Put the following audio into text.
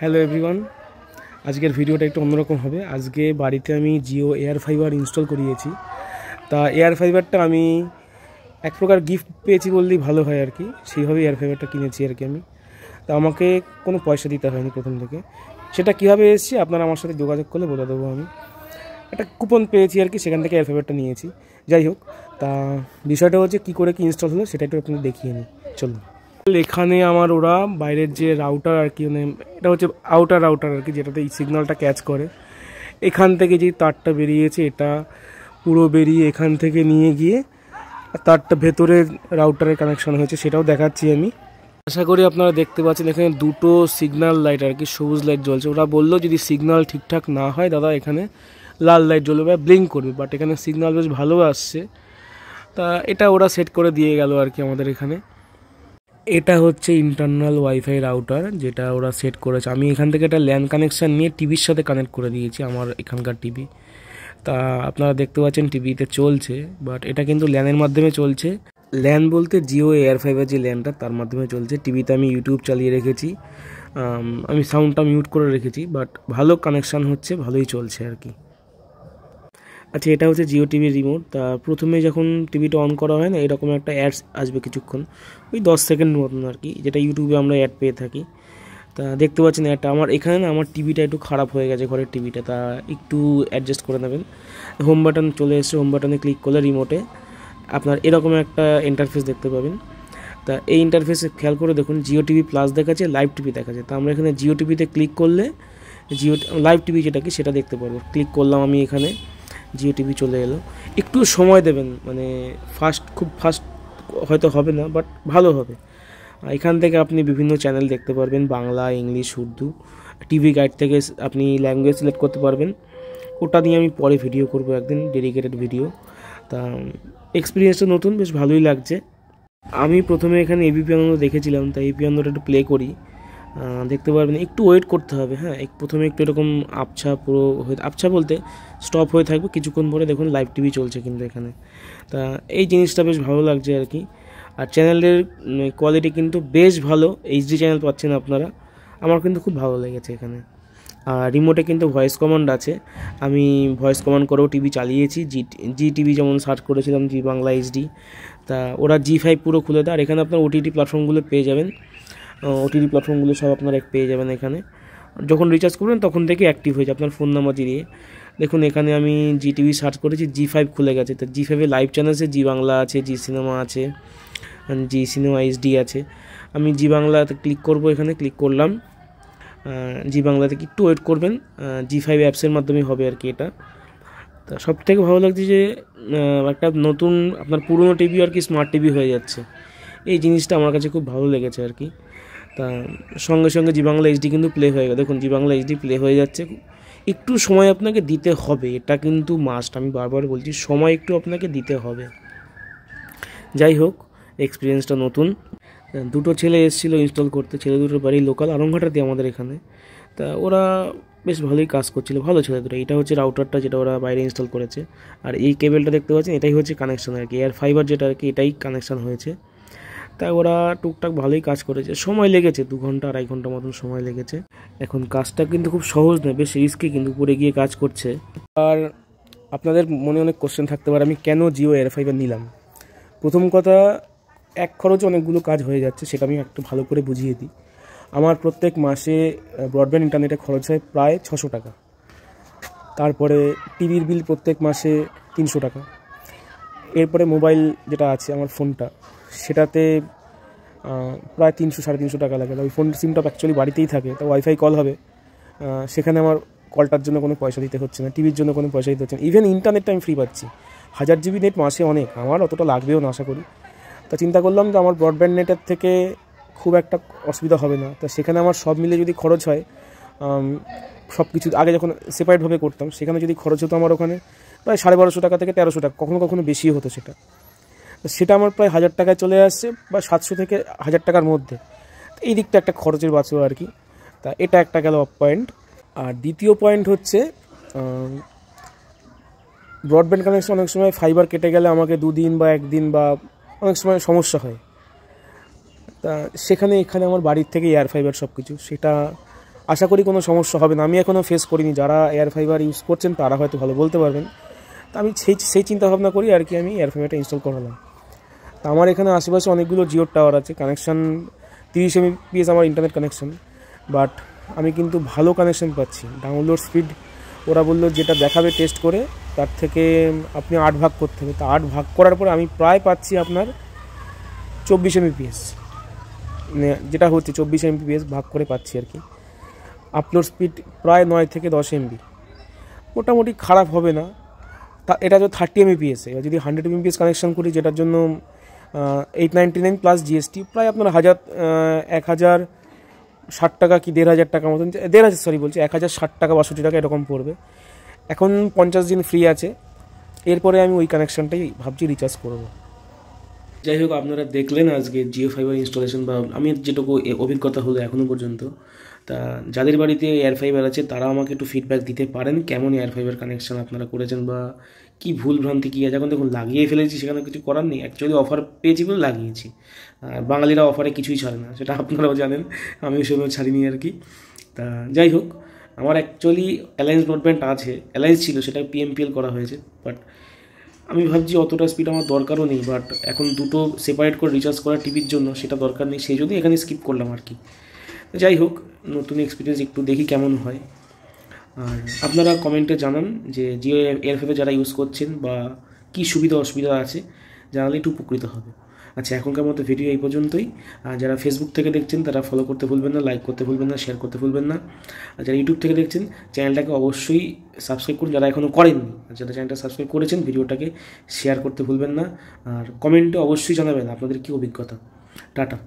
Hello everyone, আজকের ভিডিওটা একটু অন্যরকম হবে। আজকে বাড়িতে আমি জিও এয়ার ফাইবার ইনস্টল করিয়েছি। তা এয়ার ফাইবারটা আমি এক প্রকার গিফট পেয়েছি বললেই ভালো হয় আর কি, সেইভাবেই এয়ার ফাইবারটা কিনেছি আর কি আমি। তা আমাকে কোনো পয়সা দিতে হয়নি প্রথম থেকে। সেটা কীভাবে এসেছি আপনারা আমার সাথে যোগাযোগ করলে বলে দেবো। আমি একটা কুপন পেয়েছি আর কি, সেখান থেকে এয়ার ফাইবারটা নিয়েছি। যাই হোক, তা বিষয়টা হচ্ছে কী করে কি ইনস্টল হলো সেটা একটু আপনাদের দেখিয়ে নিই, চলুন। এখানে আমার ওরা বাইরের যে রাউটার আর কি, মানে এটা হচ্ছে আউটার রাউটার আর কি, যেটাতে এই সিগন্যালটা ক্যাচ করে। এখান থেকে যে তারটা বেরিয়েছে এটা পুরো বেরিয়ে এখান থেকে নিয়ে গিয়ে তারটা ভেতরে রাউটারের কানেকশন হয়েছে, সেটাও দেখাচ্ছি আমি। আশা করি আপনারা দেখতে পাচ্ছেন এখানে দুটো সিগন্যাল লাইট আর কি, সবুজ লাইট জ্বলছে। ওরা বললো যদি সিগন্যাল ঠিকঠাক না হয় দাদা এখানে লাল লাইট জ্বলবে বা ব্লিঙ্ক করবে, বাট এখানে সিগন্যাল বেশ ভালো আসছে। তা এটা ওরা সেট করে দিয়ে গেল আর কি আমাদের এখানে। এটা হচ্ছে ইন্টারনাল ওয়াইফাই রাউটার, যেটা ওরা সেট করেছে। আমি এখান থেকে একটা ল্যান কানেকশান নিয়ে টিভির সাথে কানেক্ট করে দিয়েছি, আমার এখানকার টিভি। তা আপনারা দেখতে পাচ্ছেন টিভিতে চলছে, বাট এটা কিন্তু ল্যানের মাধ্যমে চলছে। ল্যান বলতে জিও এয়ার ফাইবার যে ল্যানটা, তার মাধ্যমে চলছে। টিভিতে আমি ইউটিউব চালিয়ে রেখেছি, আমি সাউন্ডটা মিউট করে রেখেছি, বাট ভালো কানেকশান হচ্ছে, ভালোই চলছে আর কি। আচ্ছা, এটা হচ্ছে জিও টিভির রিমোট। তা প্রথমে যখন টিভিটা অন করা হয় না, এরকম একটা অ্যাডস আসবে কিছুক্ষণ, ওই 10 সেকেন্ড মতন আর কি, যেটা ইউটিউবে আমরা অ্যাড পেয়ে থাকি। তা দেখতে পাচ্ছেন অ্যাডটা। আমার এখানে না আমার টিভিটা একটু খারাপ হয়ে গেছে, ঘরের টিভিটা, তা একটু অ্যাডজাস্ট করে নেবেন। হোম বাটন চলে এসছে, হোম বাটনে ক্লিক করলে রিমোটে আপনার এরকম একটা ইন্টারফেস দেখতে পাবেন। তা এই ইন্টারফেসে খেয়াল করে দেখুন, জিও টিভি প্লাস দেখাচ্ছে, লাইভ টিভি দেখাচ্ছে। তা আমরা এখানে জিও টিভিতে ক্লিক করলে জিও লাইভ টিভি যেটা কি সেটা দেখতে পারবো। ক্লিক করলাম আমি, এখানে জিও টিভি চলে এলো। একটু সময় দেবেন, মানে খুব ফাস্ট হয়তো হবে না, বাট ভালো হবে। এখান থেকে আপনি বিভিন্ন চ্যানেল দেখতে পারবেন, Bangla, English, Urdu. TV guide থেকে আপনি ল্যাঙ্গুয়েজ সিলেক্ট করতে পারবেন। ওটা নিয়ে আমি পরে ভিডিও করব একদিন, ডেডিকেটেড ভিডিও। তা এক্সপিরিয়েন্সটা নতুন, বেশ ভালোই লাগছে। আমি প্রথমে এখানে এবিপি আনন্দ দেখেছিলাম, তাই এবিপি আনন্দটা একটু প্লে করি, দেখতে পারবেন। একটু ওয়েট করতে হবে, হ্যাঁ, প্রথমে একটু এরকম আবছা, পুরো আবছা বলতে স্টপ হয়ে থাকবে, কিছুক্ষণ পরে দেখুন লাইভ টিভি চলছে কিন্তু এখানে। তা এই জিনিসটা বেশ ভালো লাগছে আর কি। আর চ্যানেলের কোয়ালিটি কিন্তু বেশ ভালো, এইচডি চ্যানেল পাচ্ছেন আপনারা। আমার কিন্তু খুব ভালো লেগেছে এখানে। আর রিমোটে কিন্তু ভয়েস কমান্ড আছে, আমি ভয়েস কমান্ড করেও টিভি চালিয়েছি। জি টিভি যেমন সার্চ করেছিলাম, জি বাংলা এইচডি, তা ওরা জি5 পুরো খুলে দেয়। আর এখানে আপনার ওটিটি প্ল্যাটফর্মগুলো পেয়ে যাবেন, ওটিটি প্ল্যাটফর্মগুলো সব আপনারা পেয়ে যাবেন এখানে। যখন রিচার্জ করবেন তখন থেকে অ্যাক্টিভ হয়ে যায় আপনার ফোন নাম্বার দিয়ে। দেখুন এখানে আমি জি টিভি সার্চ করেছি, জি5 খুলে গেছে। তো জি5-এ লাইভ চ্যানেল আছে, জি বাংলা আছে, জি সিনেমা আছে, জি সিনেমা এইচডি আছে। আমি জি বাংলাতে ক্লিক করব, এখানে ক্লিক করলাম। জি বাংলাতে একটু ওয়েট করবেন, জি5 অ্যাপসের মাধ্যমে হবে আর কি এটা। তা সবথেকে ভালো লাগছে যে একটা নতুন আপনার পুরনো টিভি আর কি স্মার্ট টিভি হয়ে যাচ্ছে, এই জিনিসটা আমার কাছে খুব ভালো লেগেছে আর কি। তা সঙ্গে সঙ্গে জি বাংলা এইচডি কিন্তু প্লে হয়ে গেল, দেখুন জি বাংলা এইচডি প্লে হয়ে যাচ্ছে। একটু সময় আপনাকে দিতে হবে, এটা কিন্তু মাস্ট, আমি বারবার বলছি, সময় একটু আপনাকে দিতে হবে। যাই হোক, এক্সপিরিয়েন্সটা নতুন। দুটো ছেলে এসেছিলো ইনস্টল করতে, ছেলে দুটোর বাড়ি লোকাল আরংঘাটাতে আমাদের এখানে। তা ওরা বেশ ভালোই কাজ করছিলো, ভালো ছেলে দুটো। এটা হচ্ছে রাউটারটা যেটা ওরা বাইরে ইনস্টল করেছে, আর এই কেবেলটা দেখতে পাচ্ছেন এটাই হচ্ছে কানেকশান আর কি, এয়ার ফাইবার যেটা আর কি, এটাই কানেকশান হয়েছে। তাই ওরা টুকটাক ভালোই কাজ করেছে, সময় লেগেছে 2 ঘন্টা 2.5 ঘন্টা মতন সময় লেগেছে। এখন কাজটা কিন্তু খুব সহজ নয়, বেশ রিস্কি, কিন্তু উপরে গিয়ে কাজ করছে। আর আপনাদের মনে অনেক কোশ্চেন থাকতে পারে আমি কেন জিও এয়ার ফাইবার নিলাম। প্রথম কথা, এক খরচে অনেকগুলো কাজ হয়ে যাচ্ছে, সেটা আমি একটু ভালো করে বুঝিয়ে দিই। আমার প্রত্যেক মাসে ব্রডব্যান্ড ইন্টারনেটে খরচ হয় প্রায় 600 টাকা। তারপরে টিভির বিল প্রত্যেক মাসে 300 টাকা। এরপরে মোবাইল যেটা আছে আমার ফোনটা, সেটাতে প্রায় 300-350 টাকা লাগে। ওই ফোন সিমটা অ্যাকচুয়ালি বাড়িতেই থাকে, তো ওয়াইফাই কল হবে, সেখানে আমার কলটার জন্য কোনো পয়সা দিতে হচ্ছে না, টিভির জন্য কোনো পয়সা দিতে হচ্ছে না। ইভেন ইন্টারনেটটা আমি ফ্রি পাচ্ছি, 1000 জিবি নেট মাসে অনেক, আমার অতটা লাগবেও না আশা করি। তা চিন্তা করলাম যে আমার ব্রডব্যান্ড নেটের থেকে খুব একটা অসুবিধা হবে না। তা সেখানে আমার সব মিলে যদি খরচ হয়, সব কিছু আগে যখন সেপারেটভাবে করতাম, সেখানে যদি খরচ হতো আমার ওখানে প্রায় 1250 টাকা থেকে 1300 টাকা, কখনো কখনো বেশিও হতো। সেটা আমার প্রায় 1000 টাকায় চলে আসছে, বা 700 থেকে 1000 টাকার মধ্যে। এই দিকটা একটা খরচের বাঁচো আর কি। তা এটা একটা গেল পয়েন্ট। আর দ্বিতীয় পয়েন্ট হচ্ছে, ব্রডব্যান্ড কানেকশন অনেক সময় ফাইবার কেটে গেলে আমাকে 2 দিন বা 1 দিন বা অনেক সময় সমস্যা হয়। তা এখানে আমার বাড়ির থেকে এয়ার ফাইবার সব কিছু, সেটা আশা করি কোনো সমস্যা হবে না। আমি এখনও ফেস করিনি, যারা এয়ার ফাইবার ইউজ করছেন তারা হয়তো ভালো বলতে পারবেন। তো আমি সেই চিন্তাভাবনা করি আর কি আমি এয়ার ফাইবারটা ইনস্টল করালাম। তো আমার এখানে আশেপাশে অনেকগুলো জিওর টাওয়ার আছে, কানেকশান 30 Mbps আমার ইন্টারনেট কানেকশান, বাট আমি কিন্তু ভালো কানেকশান পাচ্ছি। ডাউনলোড স্পিড ওরা বললো যেটা দেখাবে টেস্ট করে তার থেকে আপনি 8 ভাগ করতে হবে। তো 8 ভাগ করার পরে আমি প্রায় পাচ্ছি আপনার 24 Mbps, যেটা হচ্ছে 24 Mbps ভাগ করে পাচ্ছি আর কি। আপলোড স্পিড প্রায় 9 থেকে 10 MB, মোটামুটি খারাপ হবে না। তা এটা তো 30 Mbps, এবার যদি 100 Mbps কানেকশান করি যেটার জন্য 899 প্লাস জিএসটি প্রায় আপনার 1060 টাকা কি 1500 টাকা মতন, 1060 টাকা 62 টাকা এরকম পড়বে। এখন 50 দিন ফ্রি আছে, এরপরে আমি ওই কানেকশানটাই ভাবছি রিচার্জ করব। যাই হোক, আপনারা দেখলেন আজকে জিও ফাইবার ইনস্টলেশন, বা আমি যেটুকু অভিজ্ঞতা হলো এখনও পর্যন্ত। তা যাদের বাড়িতে এয়ার ফাইবার আছে তারা আমাকে একটু ফিডব্যাক দিতে পারেন, কেমন এয়ার ফাইবার কানেকশান আপনারা করেছেন বা কী ভুল ভ্রান্তি কী আছে। এখন দেখুন লাগিয়ে ফেলেছি, সেখানে কিছু করার নেই, অ্যাকচুয়ালি অফার পেয়েছি বলে লাগিয়েছি। আর বাঙালিরা অফারে কিছুই ছাড়ে না, সেটা আপনারাও জানেন, আমিও সেভাবে ছাড়িনি আর কি। তা যাই হোক, আমার অ্যাকচুয়ালি অ্যালায়েন্স ব্রডব্যান্ড আছে, অ্যালায়েন্স ছিল, সেটা পিএমপিএল করা হয়েছে। বাট আমি ভাবছি অতটা স্পিড আমার দরকারও নেই, বাট এখন দুটো সেপারেট করে রিচার্জ করা টিভির জন্য সেটা দরকার নেই, সেই জন্যই এখানে স্কিপ করলাম আর কি। যাই হোক, নতুন এক্সপিরিয়েন্স একটু দেখি কেমন হয়। আর আপনারা কমেন্টে জানান যে জিও এয়ার ফাইবার যারা ইউজ করছেন বা কী সুবিধা অসুবিধা আছে, জানালে একটু উপকৃত হবে। আচ্ছা, এখনকার মতো ভিডিও এই পর্যন্তই। আর যারা ফেসবুক থেকে দেখছেন তারা ফলো করতে ভুলবেন না, লাইক করতে ভুলবেন না, শেয়ার করতে ভুলবেন না। আর যারা ইউটিউব থেকে দেখছেন চ্যানেলটাকে অবশ্যই সাবস্ক্রাইব করুন যারা এখনও করেননি। আর যারা চ্যানেলটা সাবস্ক্রাইব করেছেন ভিডিওটাকে শেয়ার করতে ভুলবেন না। আর কমেন্টে অবশ্যই জানাবেন আপনাদের কী অভিজ্ঞতা। টাটা।